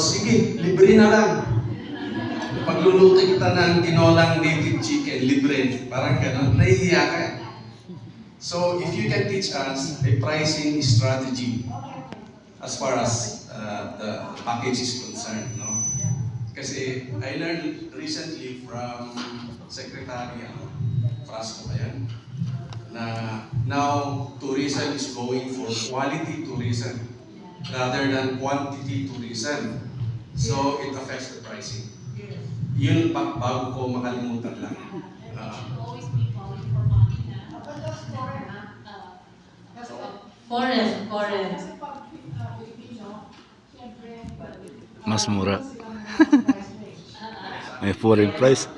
sige, libre na lang. Pagluluto kita ng tinolang native chicken, libre. Parang gano'n, nahihiya ka. So, if you can teach us a pricing strategy as far as the package is concerned, no? Kasi I learned recently from Secretary Frasco yan, na now tourism is going for quality tourism rather than quantity tourism. So, it affects the pricing. Yun bago ko makalimutan lang. Always be calling for money na. Foreign. Mas mura. May foreign price.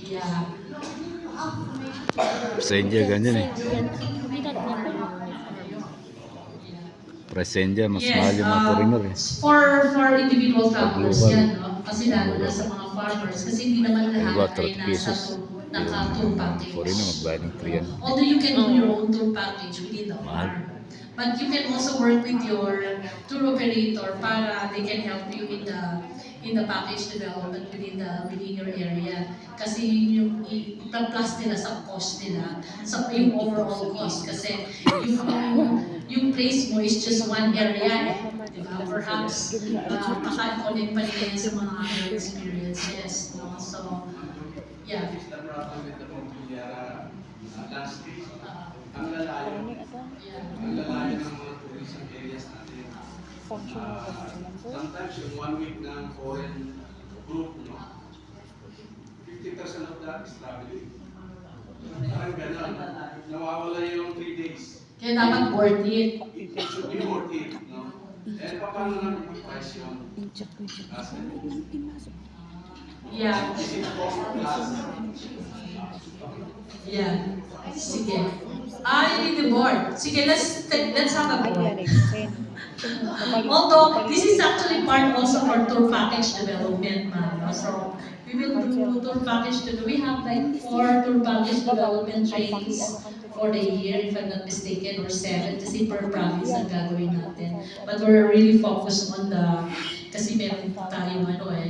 Yeah. Sa India ganyan eh. Price sa India, mas mahal yung mga foreigner eh. For individual travelers Global. yan, no? Kasi lalo na sa mga farmers, kasi hindi naman lahat ay 30 nasa pesos. naka-tour package. Foreigner magbayad ng 3 yan. Although you can do your own tour package within the Mahal. farm. But you can also work with your tour operator para they can help you in the package development within your area. Kasi yun yung i-plus nila sa cost nila, sa yung overall cost. Kasi yung place mo is just one area eh. Diba? Perhaps maka-connect pa nila sa mga other experiences. No? So, yeah. Last week, ang lalayo ng mga tourism areas natin. Sometimes yung 1 week ng foreign group, no? 50% of that is traveling. Parang gano'n. Nawawala yung 3 days. Kaya dapat worth it. It should be worth it, no? Eh, paano namin mag-price yun? Yeah. Is it cost plus? Yeah. Sige. You need the board. Sige, let's have a board. Although, this is actually part also for tour package development, man. No? So, we will do tour package. We have like 4 tour package development trainings for the year, if I'm not mistaken, or 7, kasi per province ang gagawin natin. But we're really focused on kasi meron tayong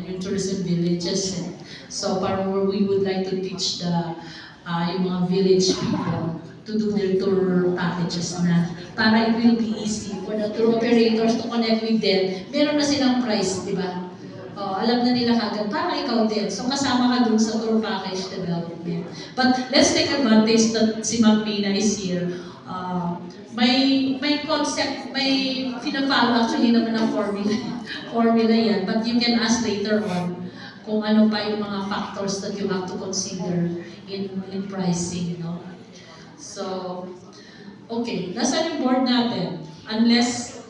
yung tourism villages. So, parang we would like to teach yung mga village people to do their tour packages na para it will be easy for the tour operators to connect with them. Meron na silang price, di ba? Alam na nila kagad, para ikaw din. So kasama ka dun sa tour package development. But let's take advantage that si Ma'am Mina is here. May concept, may pina-follow actually naman ng formula yan. But you can ask later on kung ano pa yung mga factors that you have to consider in pricing, no? So, okay, nasaan yung board natin? Unless,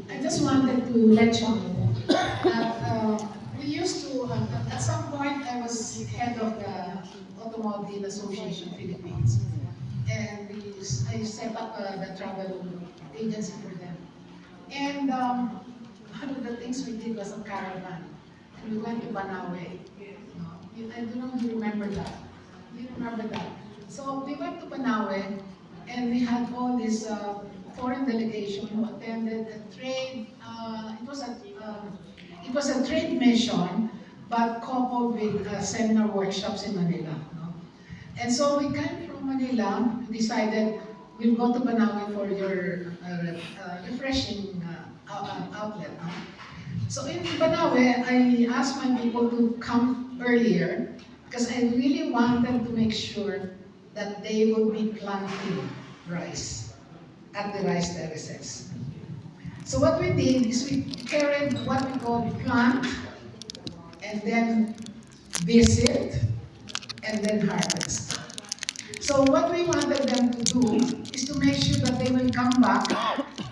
I just wanted to let you know that we used to, at some point I was head of the Automobile Association Philippines, and I set up the travel agency for them. And one of the things we did was a caravan, and we went to Banawe. I don't know if you remember that. You remember that? So we went to Banawe, and we had all this foreign delegation who attended a trade. It was a trade mission, but coupled with seminar workshops in Manila. No? And so we came from Manila. We decided we'll go to Banawe for your refreshing outlet. No? So in Banawe, I asked my people to come earlier because I really wanted to make sure that they would be planting rice at the rice terraces. So what we did is we carried what we call plant, and then visit, and then harvest. So what we wanted them to do is to make sure that they will come back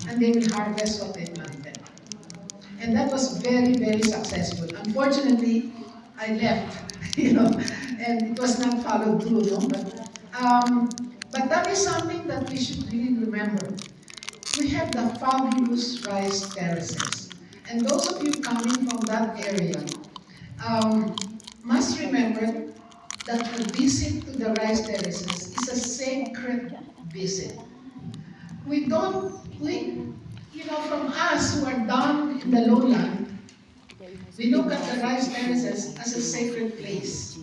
and they will harvest what they planted. And that was very, very successful. Unfortunately, I left, and it was not followed through, But that is something that we should really remember. We have the fabulous rice terraces. And those of you coming from that area must remember that a visit to the rice terraces is sacred visit. We don't, from us who are down in the lowland, we look at the rice terraces as a sacred place.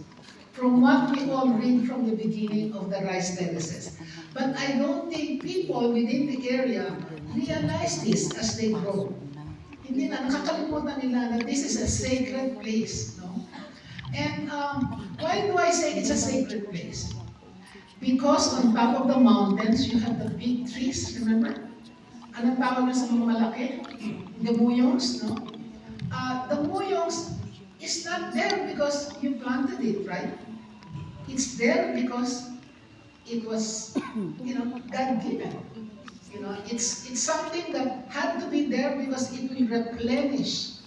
From what we all read from the beginning of the rice terraces. But I don't think people within the area realize this as they grow. Hindi na, nakakalimutan nila that this is a sacred place. No? And why do I say it's a sacred place? Because on top of the mountains, you have the big trees, remember? Anong tawag na sa mga malaki? The muyongs, no? The muyongs is not there because you planted it, right? It's there because it was, God-given. It's something that had to be there because it will replenish